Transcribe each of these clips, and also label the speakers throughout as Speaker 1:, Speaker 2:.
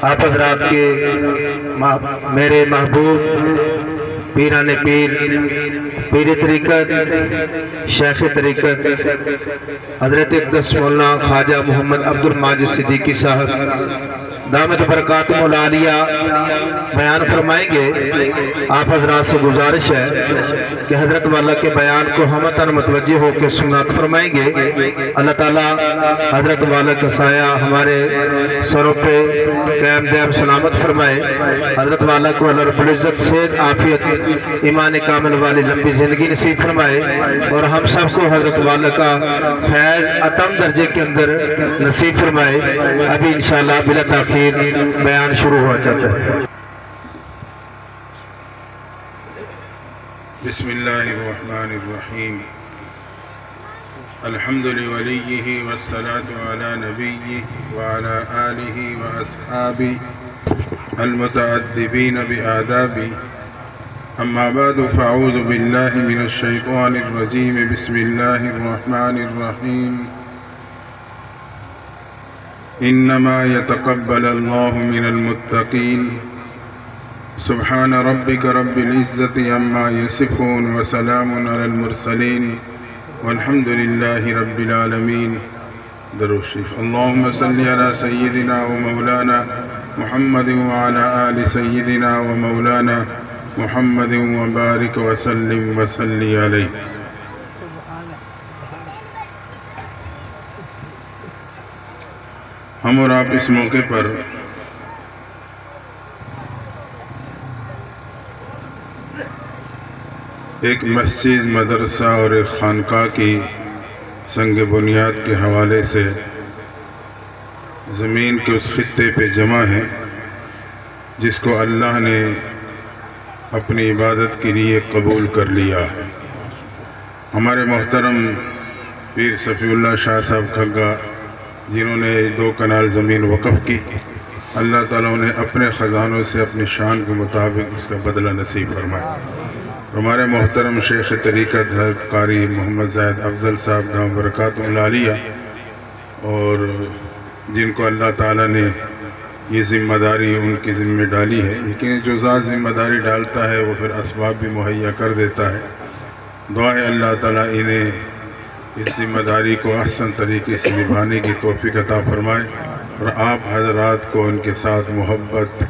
Speaker 1: آپ حضرات کے میرے محبوب پیران پیر پیر طریقت شیخ طریقت حضرت اقدس مولانا خواجہ محمد عبد الماجد صدیقی صاحب دامت برکاتہ العالیہ بیان فرمائیں گے۔ آپ حضرات سے گزارش ہے کہ حضرت والا کے بیان کو ہمتاً متوجہ ہو کے سماعت فرمائیں گے۔ اللہ تعالیٰ حضرت والا کا سایہ ہمارے سروں پہ قائم دائم سلامت فرمائے۔ حضرت والا کو اللہ رب العزت صحت عافیت ایمان کامل والی لمبی زندگی نصیب فرمائے، اور ہم سب کو حضرت والا کا فیض اتم درجے کے اندر نصیب فرمائے۔ ابھی انشاءاللہ بلا تاخیر بیان شروع ہوا چاہتا ہے۔
Speaker 2: بسم اللہ الرحمن الرحیم، الحمد لولیہ والصلاة علی نبیہ وعلی آلہ واصحابہ المتعدبین بآدابہ، اما بعد فاعوذ باللہ من الشیطان الرجیم، بسم اللہ الرحمن الرحیم، انما يتقبل الله من المتقين، سبحان ربك رب العزة عما يصفون وسلام على المرسلين والحمد لله رب العالمين۔ درود شریف۔ اللهم صل على سيدنا ومولانا محمد وعلى آل سيدنا ومولانا محمد وبارك وسلم وصل عليه۔ ہم اور آپ اس موقع پر ایک مسجد، مدرسہ اور ایک خانقاہ کی سنگ بنیاد کے حوالے سے زمین کے اس خطے پہ جمع ہیں جس کو اللہ نے اپنی عبادت کے لیے قبول کر لیا ہے۔ ہمارے محترم پیر صفی اللہ شاہ صاحب کھگا جنہوں نے 2 کنال زمین وقف کی، اللہ تعالیٰ نے اپنے خزانوں سے اپنی شان کے مطابق اس کا بدلہ نصیب فرمایا۔ ہمارے محترم شیخ طریقت حضرت قاری محمد زاہد افضل صاحب دامت برکاتہ العالیہ، اور جن کو اللہ تعالیٰ نے یہ ذمہ داری ان کی ذمہ ڈالی ہے، لیکن جو ذات ذمہ داری ڈالتا ہے وہ پھر اسباب بھی مہیا کر دیتا ہے۔ دعا ہے اللہ تعالیٰ انہیں اس ذمہ داری کو احسن طریقے سے نبھانے کی توفیق عطا فرمائے، اور آپ حضرات کو ان کے ساتھ محبت،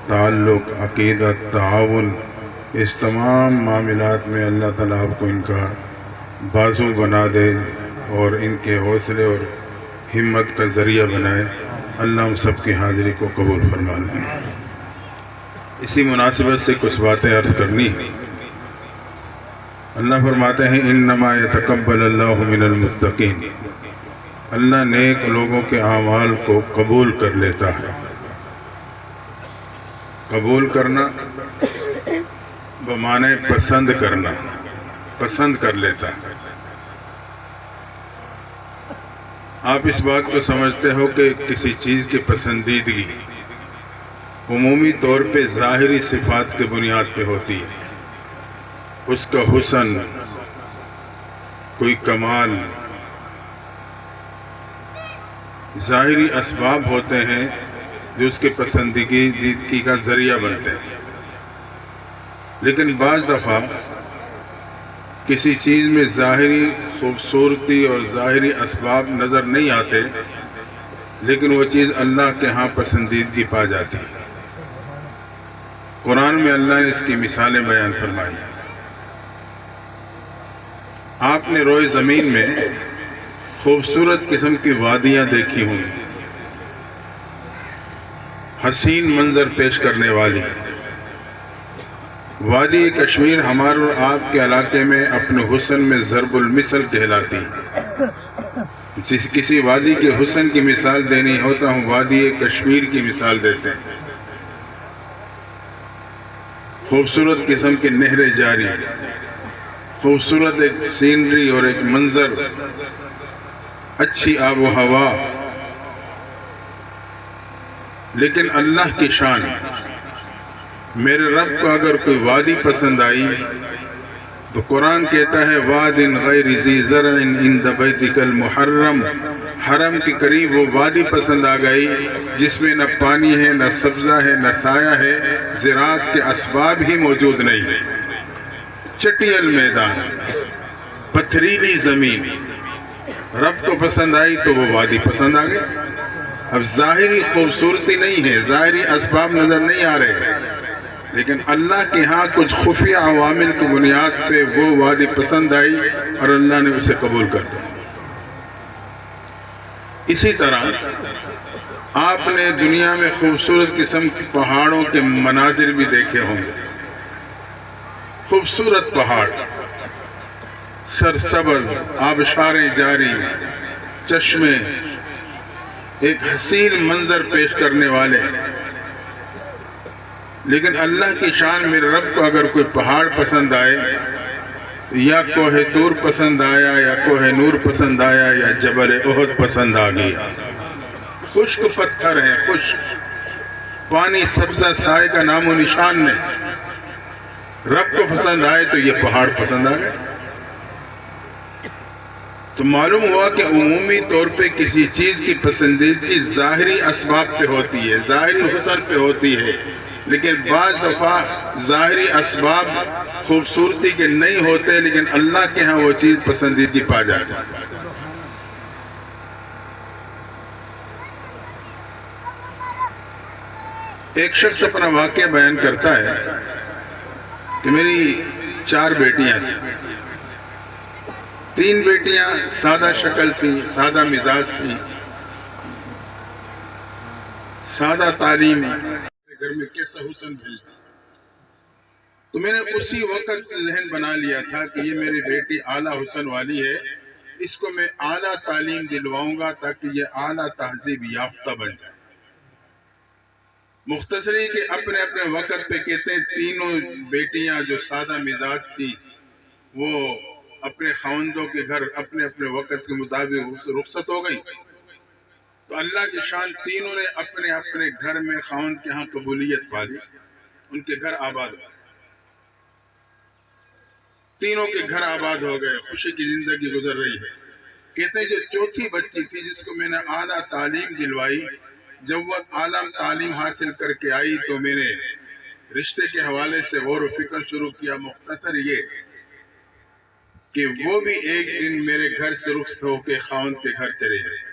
Speaker 2: تعلق، عقیدت، تعاون، اس تمام معاملات میں اللہ تعالیٰ آپ کو ان کا بازو بنا دے اور ان کے حوصلے اور ہمت کا ذریعہ بنائے۔ اللہ ہم سب کی حاضری کو قبول فرما لیں۔ اسی مناسبت سے کچھ باتیں عرض کرنی ہیں۔ اللہ فرماتے ہیں انما یتقبل اللہ من المتقین، اللہ نیک لوگوں کے اعمال کو قبول کر لیتا ہے۔ قبول کرنا بمعنی پسند کرنا، پسند کر لیتا ہے۔ آپ اس بات کو سمجھتے ہو کہ کسی چیز کی پسندیدگی عمومی طور پہ ظاہری صفات کے بنیاد پہ ہوتی ہے۔ اس کا حسن، کوئی کمال، ظاہری اسباب ہوتے ہیں جو اس کے پسندیدگی کا ذریعہ بنتے ہیں۔ لیکن بعض دفعہ کسی چیز میں ظاہری خوبصورتی اور ظاہری اسباب نظر نہیں آتے، لیکن وہ چیز اللہ کے ہاں پسندیدگی پا جاتی ہے۔ قرآن میں اللہ نے اس کی مثالیں بیان فرمائی۔ آپ نے روئے زمین میں خوبصورت قسم کی وادیاں دیکھی ہوں، حسین منظر پیش کرنے والی۔ وادی کشمیر ہمارے اور آپ کے علاقے میں اپنے حسن میں ضرب المثل کہلاتی ہے۔ کسی وادی کے حسن کی مثال دینی ہو تو ہم وادی کشمیر کی مثال دیتے ہیں۔ خوبصورت قسم کی نہریں جاری، خوبصورت ایک سینری اور ایک منظر، اچھی آب و ہوا، لیکن اللہ کی شان، میرے رب کو اگر کوئی وادی پسند آئی تو قرآن کہتا ہے واد غیر ذی زرع عند بیتک المحرم حرم کے قریب وہ وادی پسند آ گئی جس میں نہ پانی ہے، نہ سبزہ ہے، نہ سایہ ہے، زراعت کے اسباب ہی موجود نہیں ہے، چٹیل میدان، پتھریلی زمین۔ رب کو پسند آئی تو وہ وادی پسند آ گئی۔ اب ظاہری خوبصورتی نہیں ہے، ظاہری اسباب نظر نہیں آ رہے ہیں، لیکن اللہ کے ہاں کچھ خفیہ عوامل کی بنیاد پہ وہ وادی پسند آئی اور اللہ نے اسے قبول کر دیا۔ اسی طرح آپ نے دنیا میں خوبصورت قسم کے پہاڑوں کے مناظر بھی دیکھے ہوں گے، خوبصورت پہاڑ، سرسبز، آبشاریں جاری، چشمے، ایک حسین منظر پیش کرنے والے۔ لیکن اللہ کی شان میرے رب کو اگر کوئی پہاڑ پسند آئے، یا کوہ طور پسند آیا، یا کوہ نور پسند آیا، یا جبل احد پسند آ گیا، خشک پتھر ہیں، خشک پانی، سبزہ، سائے کا نام و نشان نہیں، رب کو پسند آئے تو یہ پہاڑ پسند آ گئے۔ تو معلوم ہوا کہ عمومی طور پہ کسی چیز کی پسندیدگی ظاہری اسباب پہ ہوتی ہے، ظاہری حسن پہ ہوتی ہے، لیکن بعض دفعہ ظاہری اسباب خوبصورتی کے نہیں ہوتے، لیکن اللہ کے ہاں وہ چیز پسندیدگی پا جاتی ہے۔ ایک شخص اپنا واقعہ بیان کرتا ہے کہ میری 4 بیٹیاں تھیں، 3 بیٹیاں سادہ شکل تھیں، سادہ مزاج تھیں، سادہ تعلیم، گھر میں کیسا حسن ملتا۔ تو میں نے اسی وقت ذہن بنا لیا تھا کہ یہ میری بیٹی اعلیٰ حسن والی ہے، اس کو میں اعلیٰ تعلیم دلواؤں گا تاکہ یہ اعلیٰ تہذیب یافتہ بن جائے۔ مختصری کہ اپنے اپنے وقت پہ کہتے ہیں تینوں بیٹیاں جو سادہ مزاج تھی وہ اپنے خاوندوں کے گھر اپنے اپنے وقت کے مطابق رخصت ہو گئی، تو اللہ کی شان تینوں نے اپنے اپنے گھر میں خاوند کے ہاں قبولیت پا لی، ان کے گھر آباد ہو گئے، تینوں کے گھر آباد ہو گئے، خوشی کی زندگی گزر رہی ہے۔ کہتے ہیں جو چوتھی بچی تھی جس کو میں نے اعلیٰ تعلیم دلوائی، جب وہ اعلیٰ تعلیم حاصل کر کے آئی تو میں نے رشتے کے حوالے سے غور و فکر شروع کیا۔ مختصر یہ کہ وہ بھی ایک دن میرے گھر سے رخصت ہو کے خاوند کے گھر چلے گئے،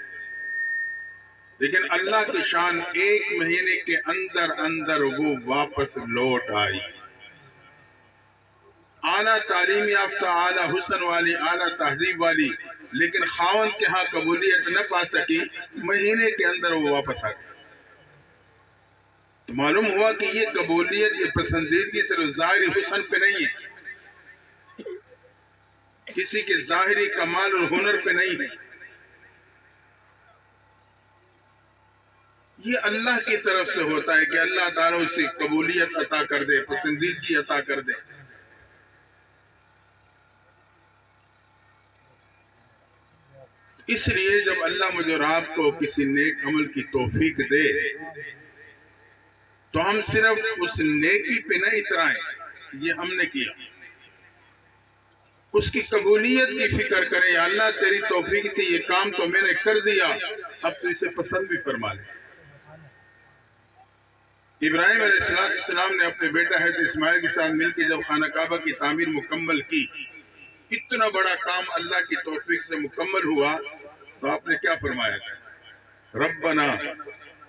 Speaker 2: لیکن اللہ کی شان 1 مہینے کے اندر اندر وہ واپس لوٹ آئی، اعلیٰ تعلیم یافتہ، اعلیٰ حسن والی، اعلیٰ تہذیب والی، لیکن خاوند کے ہاں قبولیت نہ پا سکی، مہینے کے اندر وہ واپس آ گئی۔ تو معلوم ہوا کہ یہ قبولیت، یہ پسندیدگی صرف ظاہری حسن پہ نہیں ہے، کسی کے ظاہری کمال اور ہنر پہ نہیں ہے، یہ اللہ کی طرف سے ہوتا ہے کہ اللہ تعالیٰ اسے قبولیت عطا کر دے، پسندیدگی عطا کر دے۔ اس لیے جب اللہ مجھے اور آپ کو کسی نیک عمل کی توفیق دے تو ہم صرف اس نیکی پہ نہ اترائیں، یہ ہم نے کیا، اس کی قبولیت کی فکر کریں، یا اللہ تیری توفیق سے یہ کام تو میں نے کر دیا، اب تو اسے پسند بھی فرما لے۔ ابراہیم علیہ السلام نے اپنے بیٹا حضرت اسماعیل کے ساتھ مل کے جب خانہ کعبہ کی تعمیر مکمل کی، اتنا بڑا کام اللہ کی توفیق سے مکمل ہوا، تو آپ نے کیا فرمایا تھا؟ ربنا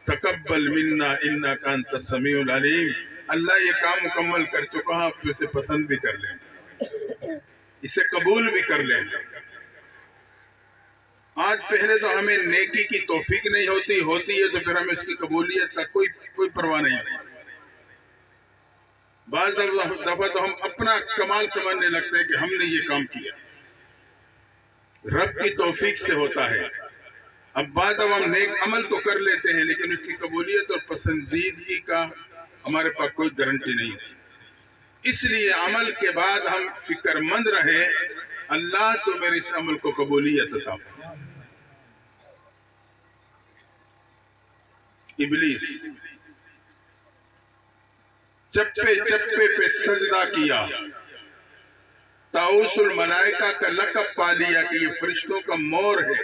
Speaker 2: تقبل منا انک انت السمیع العلیم، اللہ یہ کام مکمل کر چکا ہوں، اب تو اسے پسند بھی کر لیں، اسے قبول بھی کر لیں۔ آج پہلے تو ہمیں نیکی کی توفیق نہیں ہوتی ہے تو پھر ہمیں اس کی قبولیت کا کوئی پرواہ نہیں ہے۔ بعض دفعہ تو ہم اپنا کمال سمجھنے لگتے ہیں کہ ہم نے یہ کام کیا، رب کی توفیق سے ہوتا ہے۔ اب بعض دفعہ ہم نیک عمل تو کر لیتے ہیں لیکن اس کی قبولیت اور پسندیدگی کا ہمارے پاس کوئی گارنٹی نہیں ہے۔ اس لیے عمل کے بعد ہم فکر مند رہے، اللہ تو میرے اس عمل کو قبولیت عطا فرما۔ ابلیس چپے چپے پہ سجدہ کیا، طاؤس الملائکہ کا لقب پا لیا کہ یہ فرشتوں کا مور ہے،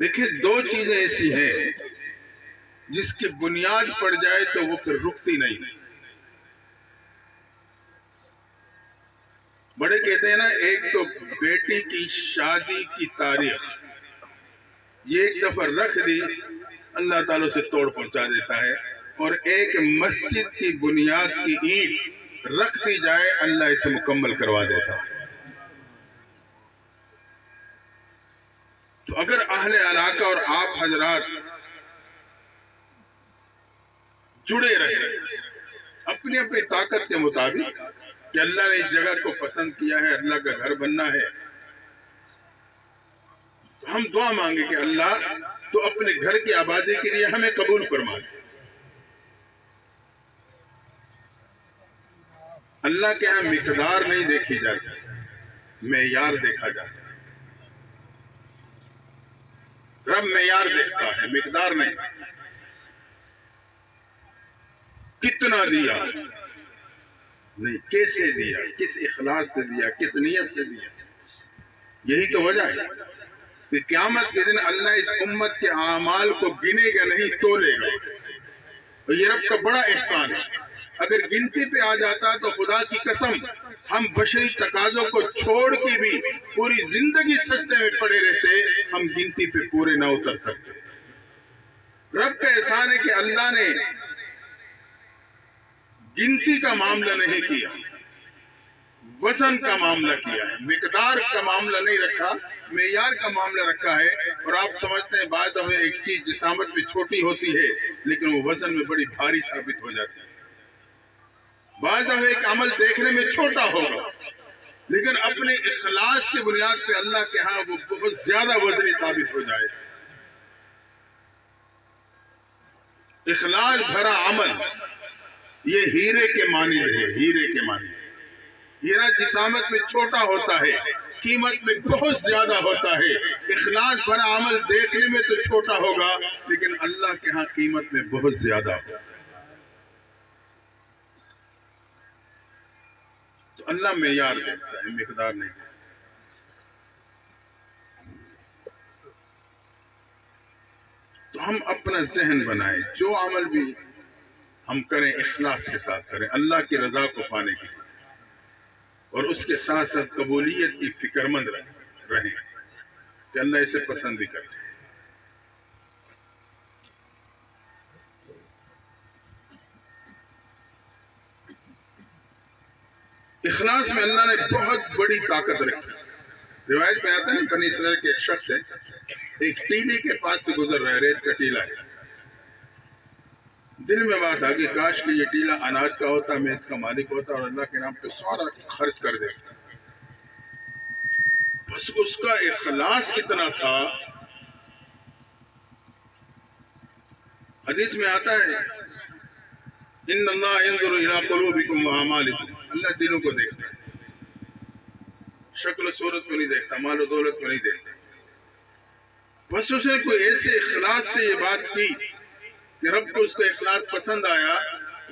Speaker 2: دیکھیں دو چیزیں ایسی ہیں جس کی بنیاد پڑ جائے تو وہ پھر رکتی نہیں. بڑے کہتے ہیں نا، ایک تو بیٹی کی شادی کی تاریخ یہ ایک دفعہ رکھ دی اللہ تعالیٰ سے توڑ پہنچا دیتا ہے، اور ایک مسجد کی بنیاد کی اینٹ رکھ دی جائے اللہ اسے مکمل کروا دیتا ہے. تو اگر اہل علاقہ اور آپ حضرات جڑے رہے اپنی اپنی طاقت کے مطابق کہ اللہ نے اس جگہ کو پسند کیا ہے، اللہ کا گھر بننا ہے، تو ہم دعا مانگے کہ اللہ تو اپنے گھر کی آبادی کے لیے ہمیں قبول فرما لے. اللہ کے ہاں مقدار نہیں دیکھی جاتی، معیار دیکھا جاتا ہے. رب معیار دیکھتا ہے، مقدار نہیں. کتنا دیا نہیں، کیسے دیا، کس اخلاص سے دیا، کس نیت سے دیا. یہی تو وجہ ہے کہ قیامت کے دن اللہ اس امت کے اعمال کو گنے گا نہیں، تولے گا. اور یہ رب کا بڑا احسان ہے. اگر گنتی پہ آ جاتا تو خدا کی قسم ہم بشری تقاضوں کو چھوڑ کے بھی پوری زندگی سجدے میں پڑے رہتے، ہم گنتی پہ پورے نہ اتر سکتے. رب کا احسان ہے کہ اللہ نے گنتی کا معاملہ نہیں کیا، وزن کا معاملہ کیا ہے، مقدار کا معاملہ نہیں رکھا، معیار کا معاملہ رکھا ہے. اور آپ سمجھتے ہیں بعد ہمیں ایک چیز جسامت میں چھوٹی ہوتی ہے لیکن وہ وزن میں بڑی بھاری ثابت ہو جاتی ہے. بعض دفعہ ایک عمل دیکھنے میں چھوٹا ہوگا لیکن اپنے اخلاص کی بنیاد پہ اللہ کے ہاں وہ بہت زیادہ وزنی ثابت ہو جائے. اخلاص بھرا عمل یہ ہیرے کے مانند ہے، ہیرے کے مانند. ہیرا جسامت میں چھوٹا ہوتا ہے، قیمت میں بہت زیادہ ہوتا ہے. اخلاص بھرا عمل دیکھنے میں تو چھوٹا ہوگا لیکن اللہ کے ہاں قیمت میں بہت زیادہ ہوگا. تو اللہ معیار دیکھتا ہے، مقدار نہیں دیکھتا. تو ہم اپنا ذہن بنائیں، جو عمل بھی ہم کریں اخلاص کے ساتھ کریں، اللہ کی رضا کو پانے کے لیے، اور اس کے ساتھ ساتھ قبولیت کی فکر مند رہیں کہ اللہ اسے پسند بھی کرے. اخلاص میں اللہ نے بہت بڑی طاقت رکھی. روایت میں آتا ہے بنی اسرائیل کے ایک شخص ہے، ایک ٹیلے کے پاس سے گزر رہا ہے، ریت کا ٹیلا ہے. دل میں بات آ گئی کاش کہ یہ ٹیلا اناج کا ہوتا، میں اس کا مالک ہوتا اور اللہ کے نام پہ سارا خرچ کر دیتا. بس اس کا اخلاص اتنا تھا. حدیث میں آتا ہے ان اللہ ينظر الى قلوبكم واعمالكم، اللہ دلوں کو دیکھتا ہے، شکل و صورت کو نہیں دیکھتا، مال و دولت کو نہیں دیکھتا. بس اس نے کوئی ایسے اخلاص سے یہ بات کی کہ رب کو اس کا اخلاص پسند آیا.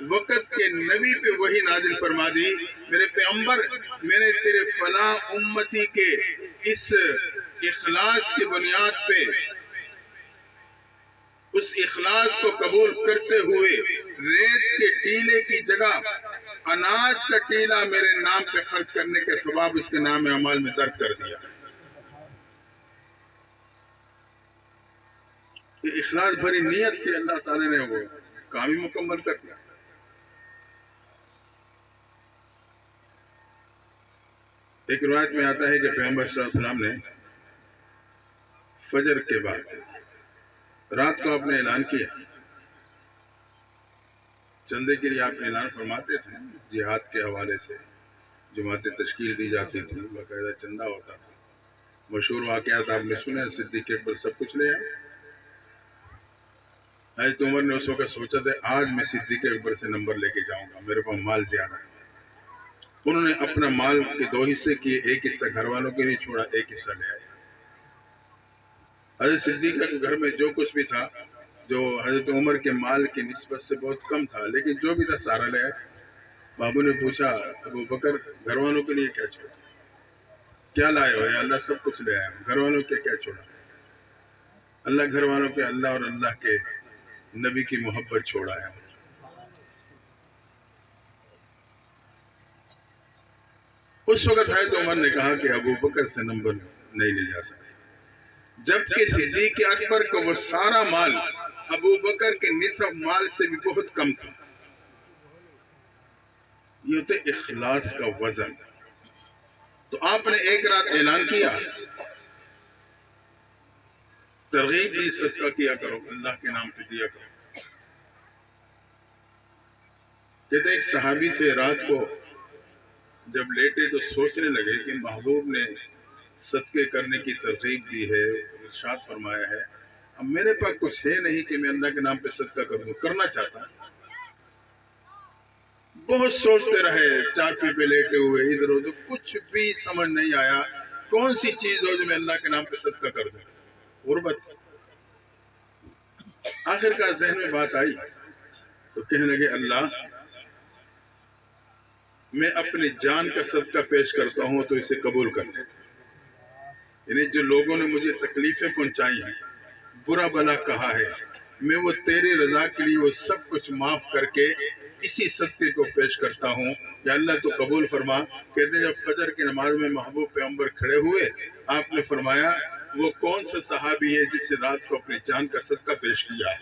Speaker 2: وقت کے نبی پہ وحی نازل فرما دی، میرے پیغمبر میں نے تیرے فلاں امتی کے اس اخلاص کی بنیاد پہ اس اخلاص کو قبول کرتے ہوئے ریت کے ٹیلے کی جگہ اناج کا ٹیلا میرے نام پہ خرچ کرنے کے ثواب اس کے نام اعمال میں درج کر دیا. یہ اخلاص بھری نیت تھی، اللہ تعالی نے وہ کام ہی مکمل کر دیا. ایک روایت میں آتا ہے کہ پیغمبر صلی اللہ علیہ وسلم نے فجر کے بعد رات کو آپ نے اعلان کیا. چندے کے لیے آپ نے اعلان فرماتے تھے، جہاد کے حوالے سے جماعتیں تشکیل دی جاتی تھی، باقاعدہ چندہ ہوتا تھا. مشہور واقعات آپ نے سنے، صدیق اکبر سب کچھ لے آئے. حضرت عمر نے اس وقت سوچا تھا آج میں صدیق اکبر سے نمبر لے کے جاؤں گا، میرے پاس مال زیادہ ہے. انہوں نے اپنا مال کے 2 حصے کیے، ایک حصہ گھر والوں کے لیے چھوڑا، ایک حصہ لے آئے. حضرت صدیق کے گھر میں جو کچھ بھی تھا جو حضرت عمر کے مال کی نسبت سے بہت کم تھا، لیکن جو بھی تھا سارا لے آئے. بابو نے پوچھا ابو بکر گھر والوں کے لیے کیا چھوڑا؟ کیا لائے ہو؟ یا اللہ سب کچھ لے آئے، گھر والوں کے کیا چھوڑا؟ اللہ گھر والوں کے اللہ اور اللہ کے نبی کی محبت چھوڑا ہے. اس وقت حضرت عمر نے کہا کہ ابو بکر سے نمبر نہیں لے جا سکتے، جبکہ صدیق اکبر کا وہ سارا مال ابو بکر کے نصف مال سے بھی بہت کم تھا. یہ ہوتے اخلاص کا وزن. تو آپ نے ایک رات اعلان کیا، ترغیب دی، صدقہ کیا کرو، اللہ کے نام پہ دیا کرو. کہتے ایک صحابی تھے، رات کو جب لیٹے تو سوچنے لگے کہ محبوب نے صدقے کرنے کی ترغیب دی ہے، ارشاد فرمایا ہے، اب میرے پاس کچھ ہے نہیں کہ میں اللہ کے نام پہ صدقہ کروں، کرنا چاہتا ہوں. بہت سوچتے رہے، چارپی پہ لیٹے ہوئے ادھر ادھر، کچھ بھی سمجھ نہیں آیا کون سی چیز ہو جو میں اللہ کے نام پہ صدقہ کر دوں. غربت. آخر کا ذہن میں بات آئی تو کہنے لگے اللہ میں اپنی جان کا صدقہ پیش کرتا ہوں تو اسے قبول کر لے. یعنی جو لوگوں نے مجھے تکلیفیں پہنچائی ہیں، برا بلا کہا ہے، میں وہ تیری رضا کے لیے وہ سب کچھ معاف کر کے اسی صدقے کو پیش کرتا ہوں یا اللہ تو قبول فرما. کہتے ہیں جب فجر کی نماز میں محبوب پیغمبر کھڑے ہوئے، آپ نے فرمایا وہ کون سا صحابی ہے جس نے رات کو اپنی جان کا صدقہ پیش کیا.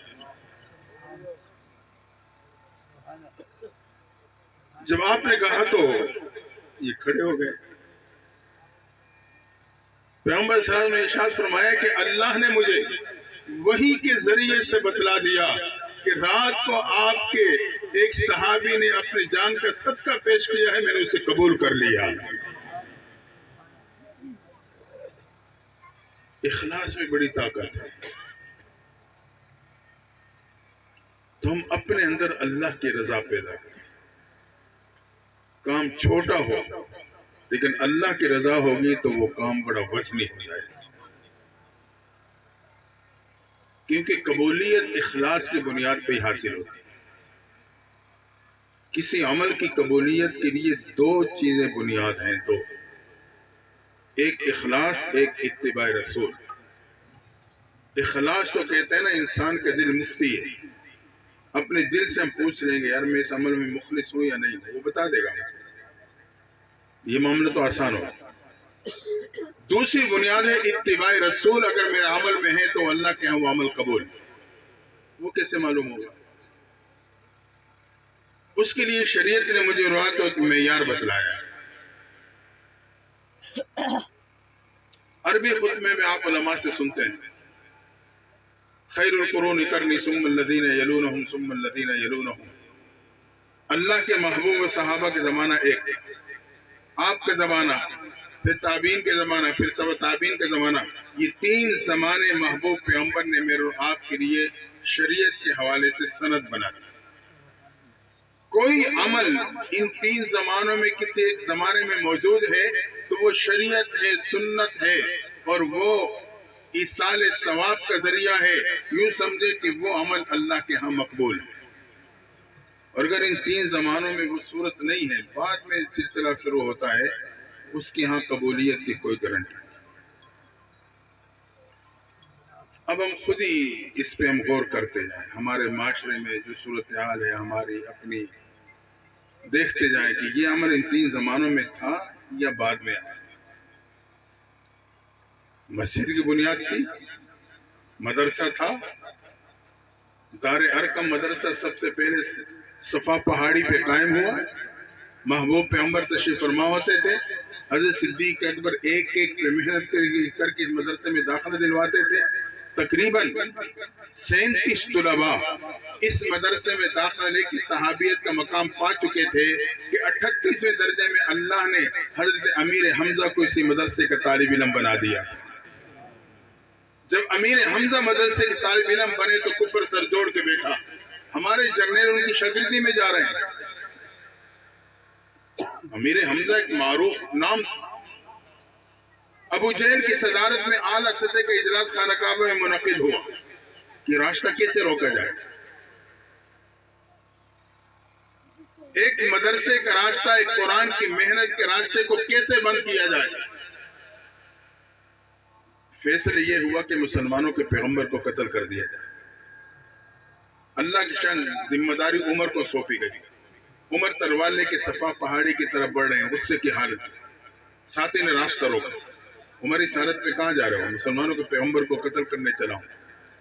Speaker 2: جب آپ نے کہا تو یہ کھڑے ہو گئے. پیغمبر صلی اللہ علیہ وسلم نے ارشاد فرمایا کہ اللہ نے مجھے وحی کے ذریعے سے بتلا دیا کہ رات کو آپ کے ایک صحابی نے اپنی جان کا صدقہ پیش کیا ہے، میں نے اسے قبول کر لیا. اخلاص میں بڑی طاقت ہے. تو ہم اپنے اندر اللہ کی رضا پیدا کریں. کام چھوٹا ہو لیکن اللہ کی رضا ہوگی تو وہ کام بڑا وزنی ہو جائے گا. کیونکہ قبولیت اخلاص کی بنیاد پہ ہی حاصل ہوتی ہے. کسی عمل کی قبولیت کے لیے دو چیزیں بنیاد ہیں، دو، ایک اخلاص، ایک اتباع رسول. اخلاص تو کہتے ہیں نا انسان کا دل مفتی ہے. اپنے دل سے ہم پوچھ لیں گے یار میں اس عمل میں مخلص ہوں یا نہیں، وہ بتا دے گا. یہ معاملہ تو آسان ہو. دوسری بنیاد ہے اتباع رسول. اگر میرے عمل میں ہے تو اللہ کے ہاں وہ عمل قبول. وہ کیسے معلوم ہوگا؟ اس کے لیے شریعت نے مجھے روایت ایک معیار بتلایا. عربی خطبے میں آپ علماء سے سنتے ہیں خیر القرون قرنی ثم الذین یلونہم ثم الذین یلونہم. اللہ کے محبوب و صحابہ کے زمانہ ایک تھا، آپ کا زمانہ، پھر تابعین کے زمانہ، پھر تبع تابعین کا زمانہ. یہ تین زمانے محبوب پیغمبر نے میرے اور آپ کے لیے شریعت کے حوالے سے سند بنا دی. کوئی عمل ان تین زمانوں میں کسی ایک زمانے میں موجود ہے تو وہ شریعت ہے، سنت ہے، اور وہ ایصال ثواب کا ذریعہ ہے. یوں سمجھے کہ وہ عمل اللہ کے ہاں مقبول ہے. اور اگر ان تین زمانوں میں وہ صورت نہیں ہے، بعد میں سلسلہ شروع ہوتا ہے، اس کے ہاں قبولیت کی کوئی گارنٹی نہیں. اب ہم خود ہی اس پہ ہم غور کرتے جائیں. ہمارے معاشرے میں جو صورتحال ہے ہماری اپنی، دیکھتے جائیں کہ یہ عمل ان تین زمانوں میں تھا یا بعد میں آیا. مسجد کی بنیاد تھی، مدرسہ تھا. دار ارقم مدرسہ سب سے پہلے صفا پہاڑی پہ قائم ہوا. محبوب پیغمبر تشریف فرما ہوتے تھے. حضرت صدیق اکبر ایک ایک پہ محنت کر کے اس مدرسے میں داخلہ دلواتے تھے. تقریباً 37 طلباء اس مدرسے میں داخلہ لے کی صحابیت کا مقام پا چکے تھے کہ 38ویں درجے میں اللہ نے حضرت امیر حمزہ کو اسی مدرسے کا طالب علم بنا دیا. جب امیر حمزہ مدرسے کے طالب علم بنے تو کفر سر جوڑ کے بیٹھا. ہمارے جرنیل ان کی شاگردی میں جا رہے ہیں. امیر حمزہ ایک معروف نام تھا. ابو جہل کی صدارت میں اعلیٰ سطح کا اجلاس خانہ کعبہ میں منعقد ہوا کہ راستہ کیسے روکا جائے. ایک مدرسے کا راستہ، ایک قرآن کی محنت کے راستے کو کیسے بند کیا جائے. فیصلہ یہ ہوا کہ مسلمانوں کے پیغمبر کو قتل کر دیا جائے۔ اللہ کی شان ذمہ داری عمر کو سونپی گئی۔ عمر تلوار لے کے صفا پہاڑی کی طرف بڑھ رہے ہیں، غصے کی حالت میں۔ ساتھی نے راستہ روکا، عمر اس حالت میں کہاں جا رہے ہو؟ مسلمانوں کے پیغمبر کو قتل کرنے چلا ہوں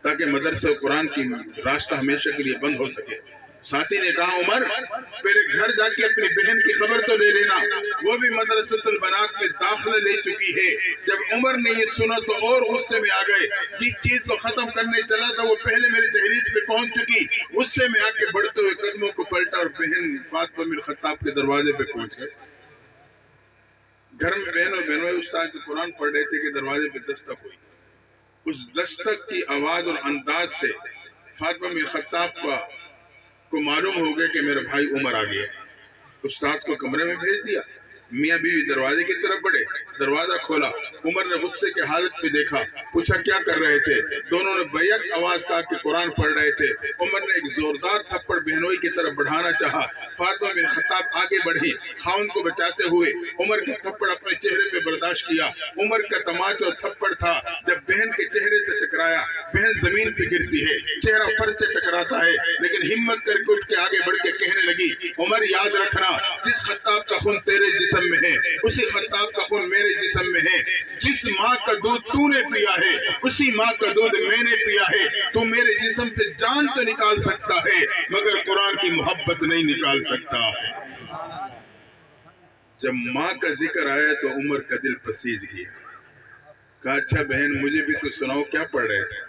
Speaker 2: تاکہ مدرسہ قرآن کی راستہ ہمیشہ کے لیے بند ہو سکے۔ ساتھی نے کہا عمر پہلے گھر جا کے اپنی بہن کی خبر تو لے لینا، وہ بھی مدرسۃ البنات میں داخلہ لے چکی ہے۔ جب عمر نے یہ سنا تو اور غصے میں آ گئے، جس چیز کو ختم کرنے چلا تھا وہ پہلے میری دہلیز پہ پہنچ چکی۔ غصے میں آ کے بڑھتے ہوئے قدموں کو پلٹا اور بہن فاطمہ بن خطاب کے دروازے پہ پہنچ گئے۔ گھر میں بہن اور بہنوں استاد سے قرآن پڑھ رہے تھے کہ دروازے پہ دستک ہوئی۔ اس دستک کی آواز اور انداز سے فاطمہ بن خطاب کو معلوم ہو گیا کہ میرا بھائی عمر آ گیا۔ استاد کو کمرے میں بھیج دیا، میاں بیوی دروازے کی طرف بڑھے، دروازہ کھولا، عمر نے غصے کے حالت میں دیکھا، پوچھا کیا کر رہے تھے؟ دونوں نے بیک آواز کہا کہ قرآن پڑھ رہے تھے۔ عمر نے ایک زوردار تھپڑ بہنوئی کی طرف بڑھانا چاہا، فاطمہ بن خطاب آگے بڑھی، خاوند کو بچاتے ہوئے عمر کا تھپڑ اپنے چہرے پہ برداشت کیا۔ عمر کا تماچا اور تھپڑ تھا، جب بہن کے چہرے سے ٹکرایا، بہن زمین پہ گرتی ہے، چہرہ فرش سے ٹکراتا ہے، لیکن ہمت کر کے اٹھ کے آگے بڑھ کے کہنے لگی عمر یاد رکھنا، جس خطاب کا خون تیرے جسم میں ہے اسی خطاب کا خون میرے جسم میں ہے۔ جس ماں کا دودھ تو نے پیا ہے اسی ماں کا دودھ میں نے پیا ہے۔ تو میرے جسم سے جان تو نکال سکتا ہے مگر قرآن کی محبت نہیں نکال سکتا ہے۔ جب ماں کا ذکر آیا تو عمر کا دل پسیج گیا۔ کہا اچھا بہن مجھے بھی تو سناؤ کیا پڑھ رہے تھے؟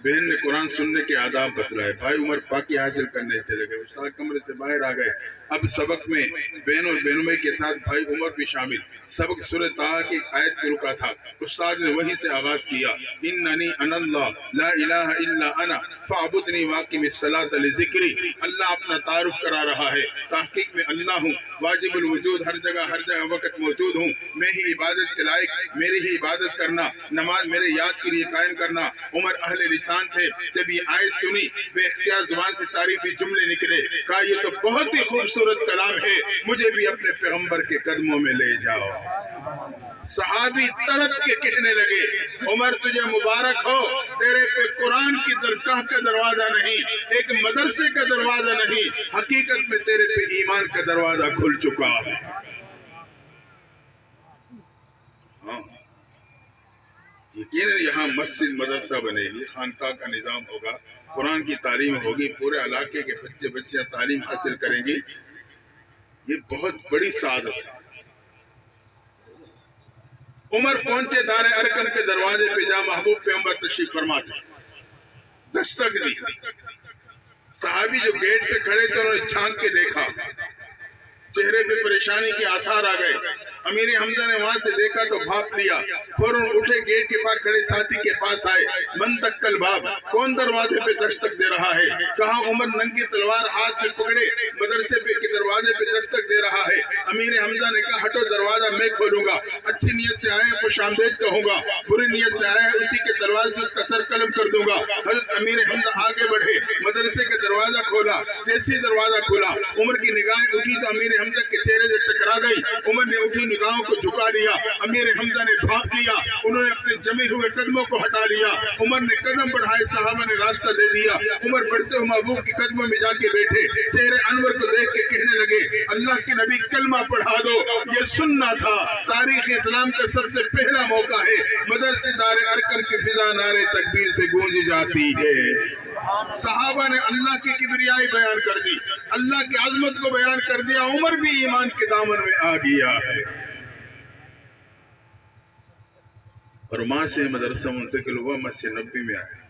Speaker 2: بہن نے قرآن سننے کے آداب بتلائے۔ بھائی عمر پاکی حاصل کرنے چلے گئے، استاد کمرے سے باہر آ گئے۔ اب سبق میں بہن اور بہنوئی کے ساتھ بھائی عمر بھی شامل۔ سبق سورہ طٰہٰ کی آیت پہ رکا تھا، استاد نے وہیں سے آغاز کیا، اننی انا اللہ لا الہ الا انا فاعبدنی واقم الصلاۃ لذکری۔ اللہ اپنا تعارف کرا رہا ہے، تحقیق میں اللہ ہوں، واجب الوجود، ہر جگہ وقت موجود ہوں، میں ہی عبادت کے لائق، میری ہی عبادت کرنا، نماز میرے یاد کے لیے قائم کرنا۔ عمر اہل لسان تھے، جب یہ آیت سنی بے اختیار زبان سے تعریفی جملے نکلے۔ کہا یہ تو بہت ہی خوبصورت کلام ہے، مجھے بھی اپنے پیغمبر کے قدموں میں لے جاؤ۔ صحابی تڑپ کے کہنے لگے عمر تجھے مبارک ہو، تیرے پہ قرآن کی درسگاہ کا دروازہ نہیں، ایک مدرسے کا دروازہ نہیں، حقیقت میں تیرے پہ ایمان کا دروازہ کھل چکا ہے۔ ہاں یقیناً یہاں مسجد مدرسہ بنے گی، خانقاہ کا نظام ہوگا، قرآن کی تعلیم ہوگی، پورے علاقے کے بچے بچیاں تعلیم حاصل کریں گی، یہ بہت بڑی سعادت ہے۔ عمر پہنچے دار ارکن کے دروازے پہ، جہاں محبوب پیغمبر تشریف فرما تھے، دستک دی۔ صحابی جو گیٹ پہ کھڑے تھے انہوں نے جھانک کے دیکھا، چہرے پہ پریشانی کے آثار آ گئے۔ امیر حمزہ نے وہاں سے دیکھا تو بھاپ لیا، فوراً اٹھے گیٹ کے پاس کھڑے ساتھی کے پاس آئے، من تک الباب، کون دروازے پہ دستک دے رہا ہے؟ کہا عمر ننگی تلوار ہاتھ میں پکڑے مدرسے پہ کے دروازے پہ دستک دے رہا ہے۔ امیر حمزہ نے کہا ہٹو دروازہ میں کھولوں گا، اچھی نیت سے آئے ہیں خوش آمدید کہوں گا، بری نیت سے آئے ہیں اسی کے تلوار سے اس کا سر قلم کر دوں گا۔ حضرت امیر حمزہ آگے بڑھے، مدرسے کا دروازہ کھولا، جیسے دروازہ کھولا عمر کی نگاہیں اٹھی تو امیر حمزہ کے چہرے سے ٹکرا گئی۔ عمر نے اٹھی نگاہوں کو جھکا لیا، امیر حمزہ نے بھاپ لیا، انہوں نے اپنے جمے ہوئے قدموں کو ہٹا لیا۔ عمر نے قدم بڑھائے، صحابہ نے راستہ دے دیا۔ عمر بڑھتے ہوئے محبوب کے قدموں میں جا کے بیٹھے، چہرے انور کو دیکھ کے کہنے لگے اللہ کے نبی کلمہ پڑھا دو، یہ سننا تھا۔ تاریخ اسلام کا سب سے پہلا موقع ہے، مدرسے دار ارکن کی فضا نعرے تکبیر سے گونج جاتی ہے۔ صحابہ نے اللہ کی کبریائی بیان کر دی، اللہ کی عظمت کو بیان کر دیا، عمر بھی ایمان کے دامن میں آ گیا ہے۔ اور وہاں سے مدرسہ منتقل ہوا، مسجد نبوی میں آیا۔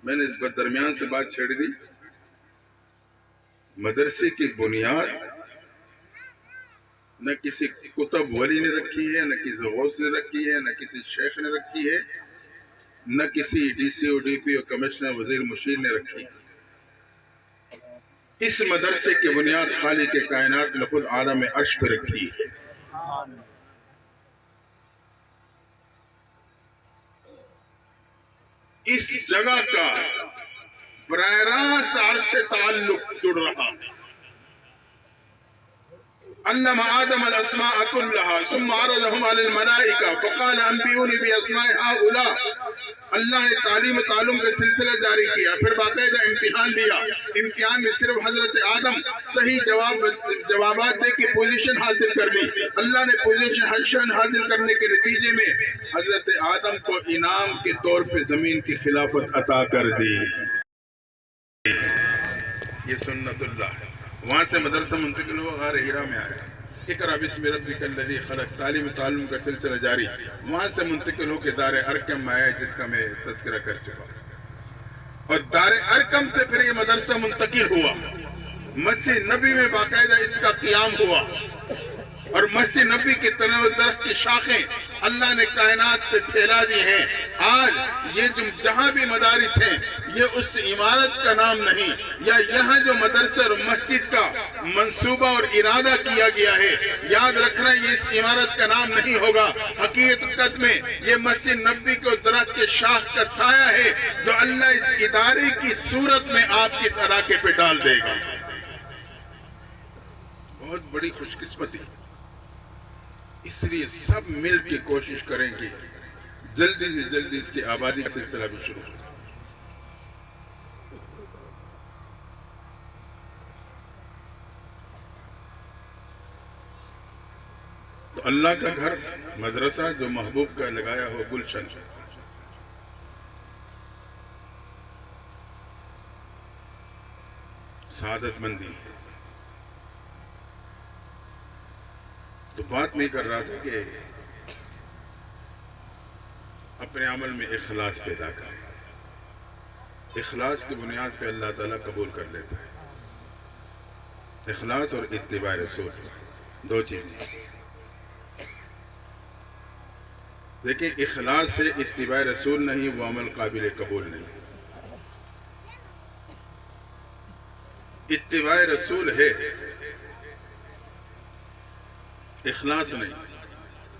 Speaker 2: میں نے درمیان سے بات چھیڑ دی، مدرسے کی بنیاد نہ کسی کتب ولی نے رکھی ہے، نہ کسی غوث نے رکھی ہے، نہ کسی شیخ نے رکھی ہے، نہ کسی D C O D P O commissioner وزیر مشیر نے رکھی۔ اس مدرسے کی بنیاد خالق کائنات نے خود عالم عرش پہ رکھی ہے۔ اس جگہ کا براہ راست عرش سے تعلق جڑ رہا ہے۔ علم آدم الاسماء كلها ثم عرضهم على الملائکہ فقال انبئونی باسماء هؤلاء. اللہ نے تعلیم و تعلم کا سلسلہ جاری کیا، پھر باقاعدہ امتحان لیا. امتحان میں صرف حضرت آدم صحیح جوابات دے کے پوزیشن حاصل کر لی. اللہ نے پوزیشن حاصل کرنے کے نتیجے میں حضرت آدم کو انعام کے طور پہ زمین کی خلافت عطا کر دی. یہ سنت اللہ ہے. وہاں سے مدرسہ منتقل ہوا، غار ہیرا میں آیا. اقرأ بسم ربک الذی خلق، تعلیم تعلم کا سلسلہ جاری. وہاں سے منتقل ہو کے دار ارقم میں آیا، جس کا میں تذکرہ کر چکا. اور دار ارقم سے پھر یہ مدرسہ منتقل ہوا. مسجد نبی میں باقاعدہ اس کا قیام ہوا، اور مسجد نبی کے تنور درخت کی شاخیں اللہ نے کائنات پہ پھیلا دی ہیں. آج یہ جہاں بھی مدارس ہیں، یہ اس عمارت کا نام نہیں، یا یہاں جو مدرسہ اور مسجد کا منصوبہ اور ارادہ کیا گیا ہے، یاد رکھنا یہ اس عمارت کا نام نہیں ہوگا. حقیقت میں یہ مسجد نبی کو درخت کے شاخ کا سایہ ہے، جو اللہ اس ادارے کی صورت میں آپ کے اس علاقے پہ ڈال دے گا. بہت بڑی خوش قسمتی. اس لیے سب مل کے کوشش کریں گے جلدی سے جلدی اس کی آبادی کا سلسلہ بھی شروع ہو. تو اللہ کا گھر مدرسہ جو محبوب کا لگایا ہو گلشن، سعادت مندی. تو بات میں کر رہا تھا کہ اپنے عمل میں اخلاص پیدا کریں. اخلاص کی بنیاد پہ اللہ تعالیٰ قبول کر لیتا ہے. اخلاص اور اتباع رسول، دو چیزیں. دیکھیں، اخلاص سے اتباع رسول نہیں، وہ عمل قابل قبول نہیں. اتباع رسول ہے، اخلاص نہیں،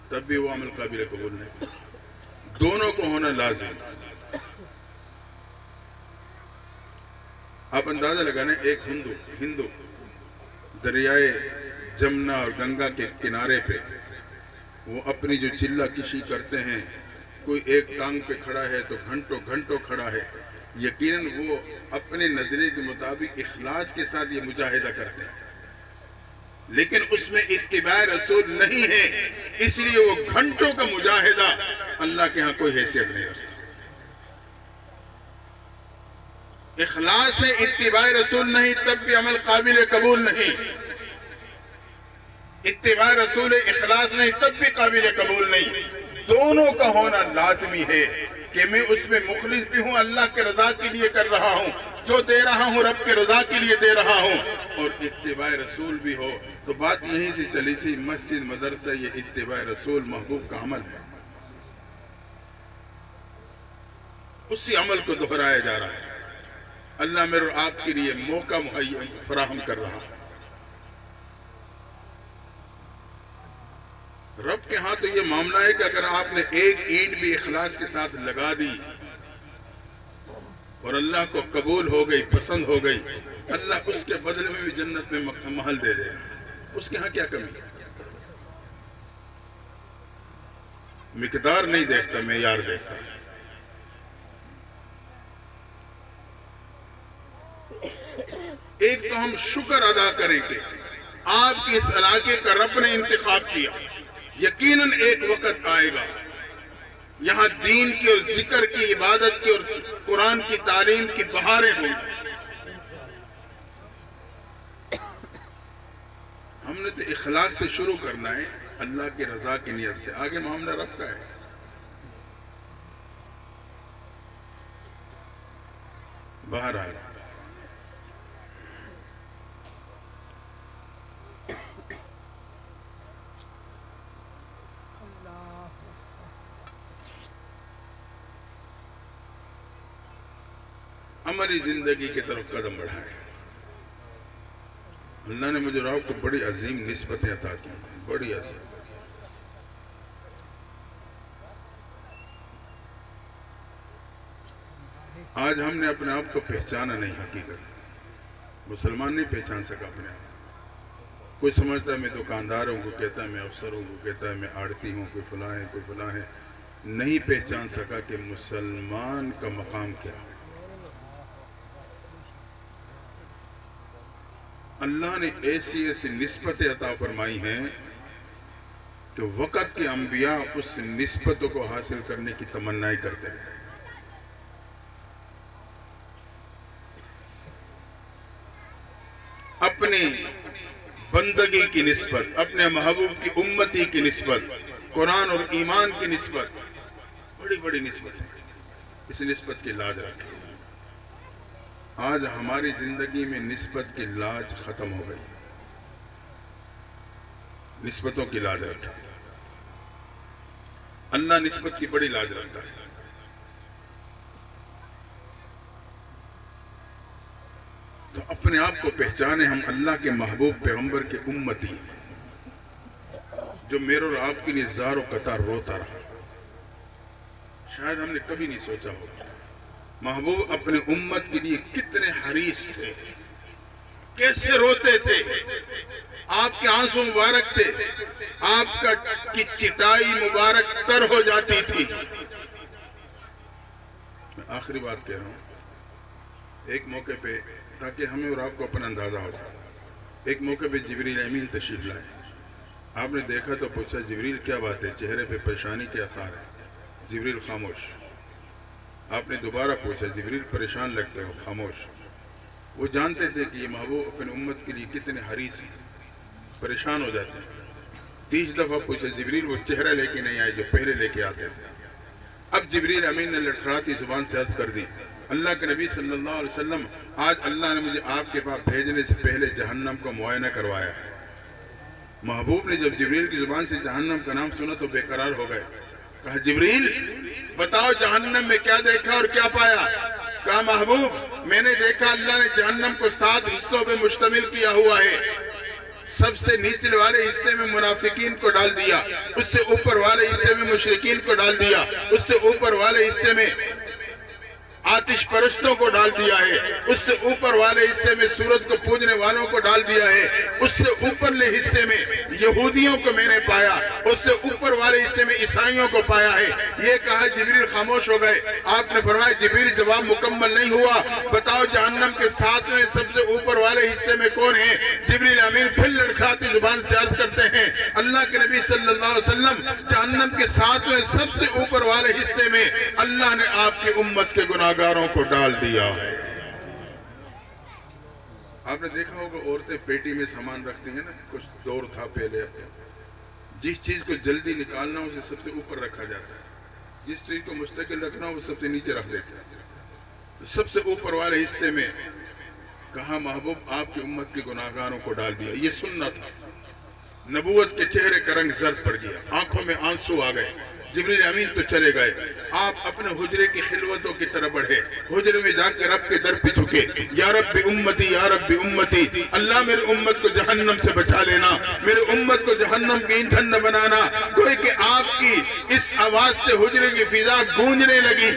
Speaker 2: تب بھی وہ عمل قابل قبول نہیں. دونوں کو ہونا لازم. آپ اندازہ لگانا، ایک ہندو دریائے جمنا اور گنگا کے کنارے پہ وہ اپنی جو چلہ کشی کرتے ہیں، کوئی ایک ٹانگ پہ کھڑا ہے تو گھنٹوں گھنٹوں کھڑا ہے. یقیناً وہ اپنے نظریے کے مطابق اخلاص کے ساتھ یہ مجاہدہ کرتے ہیں، لیکن اس میں اتباع رسول نہیں ہے، اس لیے وہ گھنٹوں کا مجاہدہ اللہ کے ہاں کوئی حیثیت نہیں رکھتا. اخلاص سے اتباع رسول نہیں، تب بھی عمل قابل قبول نہیں. اتباع رسول اخلاص نہیں، تب بھی قابل قبول نہیں. دونوں کا ہونا لازمی ہے کہ میں اس میں مخلص بھی ہوں، اللہ کے رضا کے لیے کر رہا ہوں، جو دے رہا ہوں رب کے رضا کے لیے دے رہا ہوں، اور اتباع رسول بھی ہو. تو بات یہیں سے چلی تھی، مسجد مدرسہ یہ اتباع رسول محبوب کا عمل ہے. اسی عمل کو دہرایا جا رہا ہے. اللہ میرے اور آپ کے لیے موقع مہیا فراہم کر رہا ہے. رب کے ہاں تو یہ معاملہ ہے کہ اگر آپ نے ایک اینٹ بھی اخلاص کے ساتھ لگا دی اور اللہ کو قبول ہو گئی، پسند ہو گئی، اللہ اس کے بدلے میں بھی جنت میں محل دے دے. اس کے ہاں کیا کمی ہے؟ مقدار نہیں دیکھتا، معیار دیکھتا. ایک تو ہم شکر ادا کریں کہ آپ کے اس علاقے کا رب نے انتخاب کیا. یقیناً ایک وقت آئے گا یہاں دین کی اور ذکر کی، عبادت کی اور قرآن کی تعلیم کی بہاریں ہوں گی. ہم نے تو اخلاص سے شروع کرنا ہے، اللہ کی رضا کی نیت سے. آگے معاملہ رب کا ہے. بہرحال ہماری زندگی کی طرف قدم بڑھائے. اللہ نے مجھے آپ کو بڑی عظیم نسبتیں عطا کی، بڑی عظیم. آج ہم نے اپنے آپ کو پہچانا نہیں. حقیقت مسلمان نہیں پہچان سکا اپنے آپ. کوئی سمجھتا ہے میں دکاندار ہوں، کوئی کہتا ہے میں افسر ہوں، کوئی کہتا ہے میں آڑتی ہوں، کوئی فلاں ہے کوئی فلاں ہے، نہیں پہچان سکا کہ مسلمان کا مقام کیا ہے۔ اللہ نے ایسی ایسی نسبتیں عطا فرمائی ہیں کہ وقت کے انبیاء اس نسبتوں کو حاصل کرنے کی تمنائی کرتے ہیں۔ اپنی بندگی کی نسبت، اپنے محبوب کی امتی کی نسبت، قرآن اور ایمان کی نسبت، بڑی بڑی نسبت ہے۔ اس نسبت کی لاج رکھیں۔ آج ہماری زندگی میں نسبت کی لاج ختم ہو گئی۔ نسبتوں کی لاج رکھیں۔ اللہ نسبت کی بڑی لاج رکھتا ہے۔ تو اپنے آپ کو پہچانے ہم اللہ کے محبوب پیغمبر کے امتی، جو میرے اور آپ کے لیے زار و قطار روتا رہا۔ شاید ہم نے کبھی نہیں سوچا ہوگا محبوب اپنے امت کے لیے کتنے حریص تھے، کیسے روتے تھے۔ آپ کے آنسو مبارک سے آپ کی چٹائی مبارک تر ہو جاتی تھی۔ میں آخری بات کہہ رہا ہوں، ایک موقع پہ تاکہ ہمیں اور آپ کو اپنا اندازہ ہو سکے، ایک موقع پہ جبریل امین تشریف لائے۔ آپ نے دیکھا تو پوچھا جبریل کیا بات ہے، چہرے پہ پریشانی کے آثار ہے۔ جبریل خاموش۔ آپ نے دوبارہ پوچھا جبریل پریشان لگتے ہو، خاموش۔ وہ جانتے تھے کہ یہ محبوب اپنے امت کے لیے کتنے حریص ہیں، پریشان ہو جاتے ہیں۔ 30 دفعہ پوچھا جبریل وہ چہرہ لے کے نہیں آئے جو پہلے لے کے آتے تھے۔ اب جبریل امین نے لڑکھڑاتی زبان سے عرض کر دی، اللہ کے نبی صلی اللہ علیہ وسلم، آج اللہ نے مجھے آپ کے پاس بھیجنے سے پہلے جہنم کا معائنہ کروایا ہے۔ محبوب نے جب جبریل کی زبان سے جہنم کا نام سنا تو بے قرار ہو گئے۔ کہا جبریل بتاؤ جہنم میں کیا دیکھا اور کیا پایا؟ کہا محبوب میں نے دیکھا اللہ نے جہنم کو 7 حصوں پہ مشتمل کیا ہوا ہے۔ سب سے نیچے والے حصے میں منافقین کو ڈال دیا، اس سے اوپر والے حصے میں مشرکین کو ڈال دیا، اس سے اوپر والے حصے میں آتش پرستوں کو ڈال دیا ہے، اس سے اوپر والے حصے میں سورج کو پوجنے والوں کو ڈال دیا ہے، اس سے اوپرلے حصے میں یہودیوں کو میں نے پایا، اس سے اوپر والے حصے میں عیسائیوں کو پایا ہے۔ یہ کہا جبریل خاموش ہو گئے۔ آپ نے فرمایا جبریل جواب مکمل نہیں ہوا، بتاؤ جہنم کے 7ویں سب سے اوپر والے حصے میں کون ہے؟ جبریل امین پھر لڑکھڑاتی زبان سے عرض کرتے ہیں، اللہ کے نبی صلی اللہ علیہ وسلم جہنم کے 7ویں سب سے اوپر والے حصے میں اللہ نے آپ کی امت کے گناہگاروں کو ڈال دیا ہے۔ آپ نے دیکھا ہوگا عورتیں پیٹی میں سامان رکھتی ہیں نا، کچھ دور تھا پہلے، جس چیز کو جلدی نکالنا اسے سب سے اوپر رکھا جاتا ہے، جس چیز کو مستقل رکھنا وہ سب سے نیچے رکھ دیتے ہیں۔ سب سے اوپر والے حصے میں کہا محبوب آپ کی امت کے گناہگاروں کو ڈال دیا۔ یہ سننا تھا۔ نبوت کے چہرے کا رنگ زرد پڑ گیا، آنکھوں میں آنسو آ گئے۔ جبریل امین تو چلے گئے، آپ اپنے حجرے کی خلوتوں کی طرف بڑھے، حجرے میں جا کے رب کے در پہ جھکے، یا رب امتی یا رب امتی، اللہ میرے امت کو جہنم سے بچا لینا، میرے امت کو جہنم کی ایندھن نہ بنانا۔ کوئی کہ آپ کی اس آواز سے حجرے کی فضا گونجنے لگی،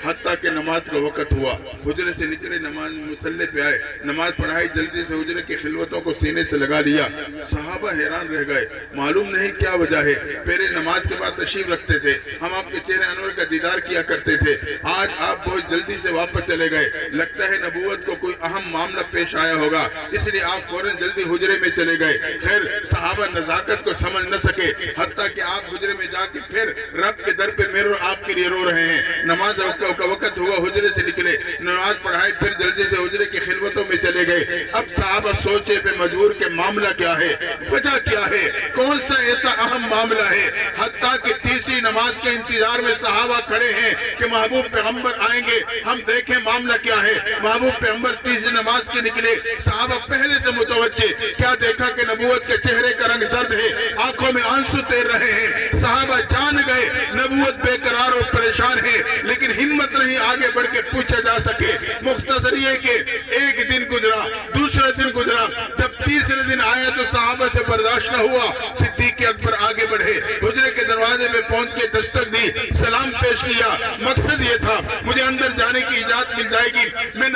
Speaker 2: حتیٰ کہ نماز کا وقت ہوا، حجرے سے نکلے، نماز مصلی پہ آئے، نماز پڑھائی، جلدی سے حجرے کی خلوتوں کو سینے سے لگا لیا۔ صحابہ حیران رہ گئے، معلوم نہیں کیا وجہ ہے، پہلے نماز کے بعد تشریف رکھتے تھے، ہم آپ کے چہرے انور کا دیدار کیا کرتے تھے، آج آپ بہت جلدی سے واپس چلے گئے، لگتا ہے نبوت کو کوئی اہم معاملہ پیش آیا ہوگا، اس لیے آپ فوراً جلدی حجرے میں چلے گئے۔ خیر صحابہ نزاکت کو سمجھ نہ سکے، حتیٰ کہ آپ حجرے میں جا کے پھر رب کے در پہ میرے اور آپ کے لیے رو رہے ہیں۔ نماز کا وقت ہوا، حجرے سے نکلے، نماز پڑھائی، پھر جلدی سے حجرے کی خلوتوں میں چلے گئے۔ اب صحابہ سوچے پہ مجبور کہ معاملہ کیا ہے، وجہ کیا ہے، کون سا ایسا اہم معاملہ ہے، حتیٰ کہ تیسری نماز کے انتظار میں صحابہ کھڑے ہیں کہ محبوب پیغمبر آئیں گے، ہم دیکھیں معاملہ کیا ہے۔ محبوب پیغمبر تیسری نماز کے نکلے، صحابہ پہلے سے متوجہ، کیا دیکھا کہ نبوت کے چہرے کا رنگ زرد ہے، آنکھوں میں آنسو تیر رہے ہیں۔ صحابہ جان گئے نبوت بے قرار اور پریشان ہے، لیکن ہمت نہیں آگے بڑھ کے پوچھا جا سکے۔ مختصر یہ کہ ایک دن گزرا، دوسرا دن گزرا، جب تیسرے دن آیا تو صحابہ سے برداشت نہ ہوا، صدیق اکبر آگے بڑھے، حجرے کے دروازے پہ پہنچ کے دستک دی، سلام پیش کیا۔ مقصد یہ تھا مجھے اندر جانے کی اجازت مل جائے گی، میں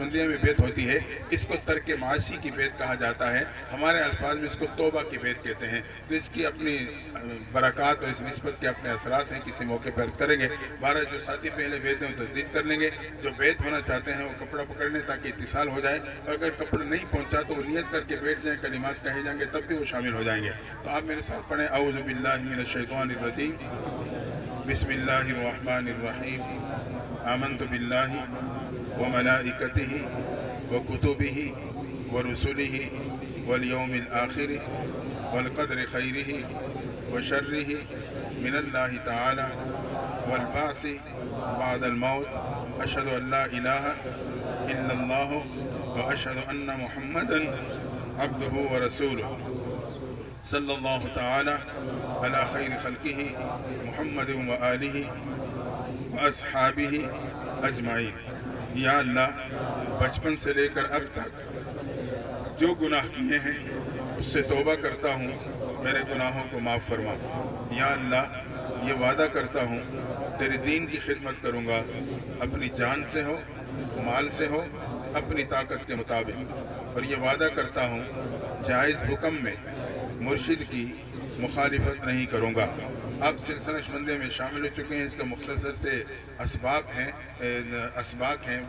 Speaker 2: نقشبندیہ میں بیت ہوتی ہے اس کو ترک معاشی کی بیت کہا جاتا ہے، ہمارے الفاظ میں اس کو توبہ کی بیت کہتے ہیں۔ تو اس کی اپنی برکات اور اس نسبت کے اپنے اثرات ہیں، کسی موقع پر عرض کریں گے۔ بارہ جو ساتھی پہلے بیت ہیں وہ تجدید کر لیں گے، جو بیت ہونا چاہتے ہیں وہ کپڑا پکڑ لیں تاکہ اتصال ہو جائے، اور اگر کپڑا نہیں پہنچا تو وہ نیت کر کے بیٹھ جائیں، کلمات کہے جائیں گے تب بھی وہ شامل ہو جائیں گے۔ تو آپ میرے ساتھ پڑھیں اعوذ باللہ من الشیطان الرجیم، بسم اللہ الرحمن الرحیم، آمنت باللہ وملائکتہ وکتبہ ورسلہ والیوم الآخر والقدر خیرہ وشرہ من اللہ تعالی والبعث بعد الموت، اشہد ان لا الہ الا اللہ واشہد ان محمدا عبدہ ورسولہ، صلی اللہ تعالی علی خیر خلقہ محمد وآلہ واصحابہ اجمعین۔ یا اللہ، بچپن سے لے کر اب تک جو گناہ کیے ہیں اس سے توبہ کرتا ہوں، میرے گناہوں کو معاف فرما۔ یا اللہ، یہ وعدہ کرتا ہوں تیرے دین کی خدمت کروں گا، اپنی جان سے ہو، مال سے ہو، اپنی طاقت کے مطابق، اور یہ وعدہ کرتا ہوں جائز حکم میں مرشد کی مخالفت نہیں کروں گا۔ آپ سلسلہ نقشبندیہ میں شامل ہو چکے ہیں، اس کا مختصر سے اسباق ہیں،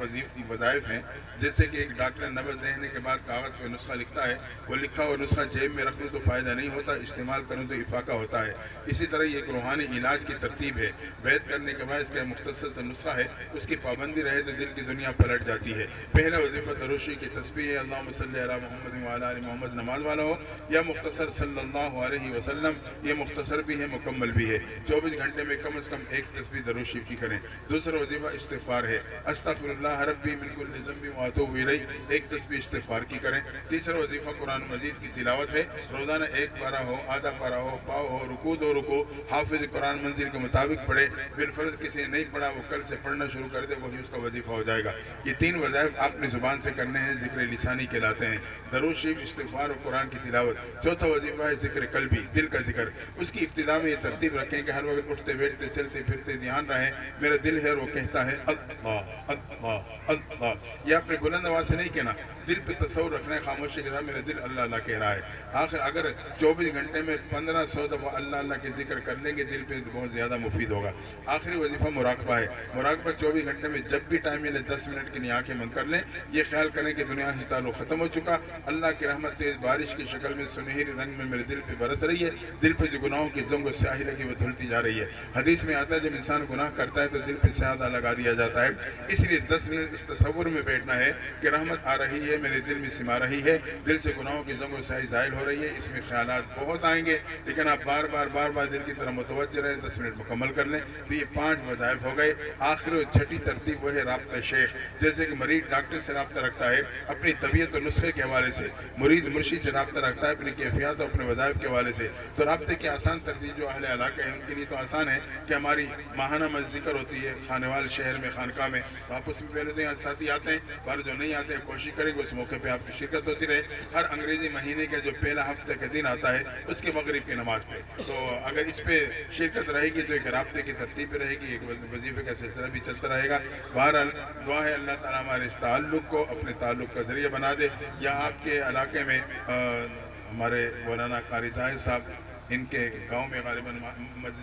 Speaker 2: وظائف ہیں، جیسے کہ ایک ڈاکٹر نبض دینے کے بعد کاغذ پہ نسخہ لکھتا ہے، وہ لکھا ہوا نسخہ جیب میں رکھ لوں تو فائدہ نہیں ہوتا، استعمال کروں تو افاقہ ہوتا ہے۔ اسی طرح یہ ایک روحانی علاج کی ترتیب ہے، بیعت کرنے کے بعد اس کا مختصر سا نسخہ ہے، اس کی پابندی رہے تو دل کی دنیا پلٹ جاتی ہے۔ پہلا وظیفہ دروشی کی تسبیح ہے، اللہم صلی علی محمد وعلی آل محمد، نماز والا ہو، یا مختصر صلی اللہ علیہ وسلم، یہ مختصر بھی ہے مکمل بھی ہے۔ 24 گھنٹے میں کم از کم ایک تسبیح درود شریف کی کریں۔ دوسرا وظیفہ استغفار ہے، استغفر اللہ ربی من کل ذنب واتوب الیہ، ایک تسبیح استغفار کی کریں۔ تیسرا وظیفہ قرآن مجید کی تلاوت ہے، روزانہ ایک پارہ ہو، آدھا پارہ ہو، پاؤ ہو، رکوع دو رکوع، حافظ قرآن منزل کے مطابق پڑھے، بالفرض کسی نے نہیں پڑھا وہ کل سے پڑھنا شروع کر دے، وہی اس کا وظیفہ ہو جائے گا۔ یہ تین وظائف آپ نے زبان سے کرنے ہیں، ذکر لسانی کہلاتے ہیں، درود شریف، استغفار اور قرآن کی تلاوت۔ چوتھا وظیفہ ہے ذکر قلبی، دل کا ذکر۔ اس کی ابتدا میں یہ ترتیب رکھیں کہ ہر وقت اٹھتے بیٹھتے چلتے پھرتے دھیان رہے میرا دل ہے اور وہ کہتا ہے اللہ اللہ اللہ۔ یہ اپنے بلند آواز سے نہیں کہنا، دل پہ تصور رکھنا ہے خاموشی کے ساتھ، میرا دل اللہ اللہ کہہ رہا ہے۔ آخر اگر 24 گھنٹے میں 1500 دفعہ اللہ اللہ کے ذکر کر لیں گے دل پہ بہت زیادہ مفید ہوگا۔ آخری وظیفہ مراقبہ ہے، مراقبہ 24 گھنٹے میں جب بھی ٹائم ملے 10 منٹ کے لیے آنکھیں بند کر لیں، یہ خیال کریں کہ دنیا سے تعلق ختم ہو چکا، اللہ کی رحمت تیز بارش کی شکل میں سنہری رنگ میں میرے دل پہ برس رہی ہے، دل پہ جو گناہوں کی زنگ و سیاہی لگی وہ دھلتی جا رہی ہے۔ حدیث میں آتا ہے جب انسان گناہ کرتا ہے تو دل پہ سیاہ لگا دیا جاتا ہے، اس لیے 10 منٹ اس تصور میں بیٹھنا ہے کہ رحمت آ رہی ہے، میرے دل میں سما رہی ہے، دل سے گناہوں کی زنگ و سیاہی زائل ہو رہی ہے۔ اس میں خیالات بہت آئیں گے لیکن آپ بار بار دل کی طرف متوجہ رہیں، 10 منٹ مکمل کر لیں تو یہ 5 وظائف ہو گئے۔ آخر و چھٹی ترتیب وہ ہے رابطہ شیخ، جیسے کہ مریض ڈاکٹر سے رابطہ رکھتا ہے اپنی طبیعت اور نسخے کے حوالے سے، مرید مرشد سے رابطہ رکھتا ہے اپنی کیفیات اور اپنے وظائف کے حوالے سے، تو رابطے کی آسان ترتیب جو اہل علاقہ ہیں ان کے لیے تو آسان ہے کہ ہماری ماہانہ ذکر ہوتی ہے خانوال شہر میں، خانقاہ میں، تو آپ اس میں پہلے تو یہاں ساتھی آتے ہیں، پر جو نہیں آتے ہیں کوشش کریں گے اس موقع پہ آپ کی شرکت ہوتی رہے۔ ہر انگریزی مہینے کا جو پہلا ہفتے کا دن آتا ہے اس کے مغرب کی نماز پہ، تو اگر اس پہ شرکت رہے گی تو ایک رابطے کی ترتیب رہے گی، ایک وظیفے کا سلسلہ بھی چلتا رہے گا۔ بہرحال دعا ہے اللہ تعالیٰ ہمارے اس تعلق کو اپنے تعلق کا ذریعہ بنا دے۔ یا آپ کے علاقے میں ہمارے مولانا قاری زاہد صاحب، ان کے گاؤں میں غالباً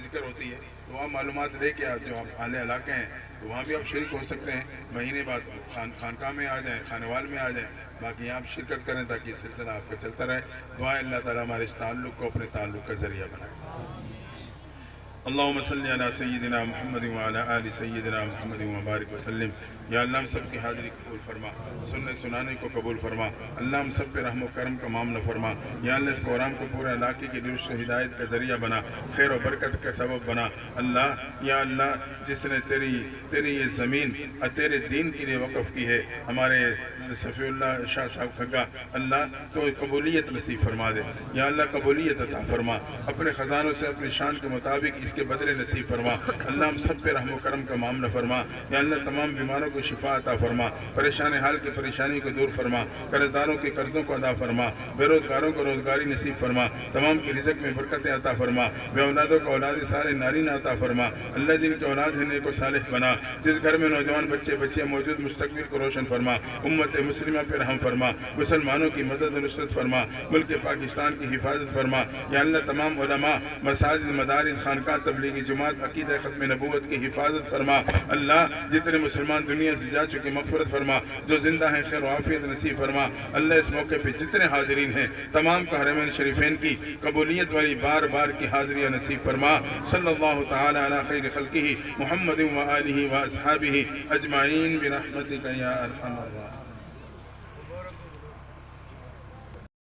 Speaker 2: ذکر ہوتی ہے، تو وہاں معلومات لے کے آپ جو اہل علاقے ہیں تو وہاں بھی آپ شریک ہو سکتے ہیں، مہینے بعد خانقاہ میں آ جائیں، خانوال میں آ جائیں، باقی یہاں آپ شرکت کریں تاکہ یہ سلسلہ آپ کا چلتا رہے۔ دعائیں اللہ تعالیٰ ہمارے اس تعلق کو اپنے تعلق کا ذریعہ بنائے۔ اللہم صلی علی سیدنا محمد وعلی آل سیدنا محمد وبارک وسلم۔ یا اللہ ہم سب کی حاضری قبول فرما، سننے سنانے کو قبول فرما، اللہ ہم سب پہ رحم و کرم کا معاملہ فرما۔ یا اللہ اس پروگرام کو پورے علاقے کی درست و ہدایت کا ذریعہ بنا، خیر و برکت کا سبب بنا۔ اللہ یا اللہ جس نے تیری یہ زمین اور تیرے دین کے لیے وقف کی ہے، ہمارے صفی اللہ شاہ صاحب کھگا، اللہ تو قبولیت نصیب فرما دے۔ یا اللہ قبولیت عطا فرما، اپنے خزانوں سے اپنی شان کے مطابق اس کے بدلے نصیب فرما۔ اللہ ہم سب پہ رحم و کرم کا معاملہ فرما۔ یا اللہ تمام بیماروں کو شفا عطا فرما، پریشان حال کی پریشانی کو دور فرما، قرض داروں کے قرضوں کو ادا فرما، بے روزگاروں کو روزگاری نصیب فرما، تمام کی رزق میں برکتیں عطا فرما، بے اولادوں کو اولاد سارے نارینہ عطا فرما۔ اللہ جن کی اولاد ہے نیک و صالح بنا، جس گھر میں نوجوان بچے بچیاں موجود مستقبل کو روشن فرما، امت مسلمہ پہ رحم فرما، مسلمانوں کی مدد و نصرت فرما، ملک پاکستان کی حفاظت فرما۔ یا اللہ تمام علماء، مساجد، مدارس، خانقاہ، تبلیغی جماعت، عقیدہ ختم نبوت کی حفاظت فرما۔ اللہ جتنے مسلمان دنیا سے جا چکے مغفرت فرما، جو زندہ ہیں خیر و عافیت نصیب فرما۔ اللہ اس موقع پہ جتنے حاضرین ہیں تمام کا حرمین شریفین کی قبولیت والی بار بار کی حاضریہ نصیب فرما۔ صلی اللہ تعالی علی خیر خلقہ محمد و آلہ و اصحابہ اجمعین برحمتک یا ارحم الراحمین۔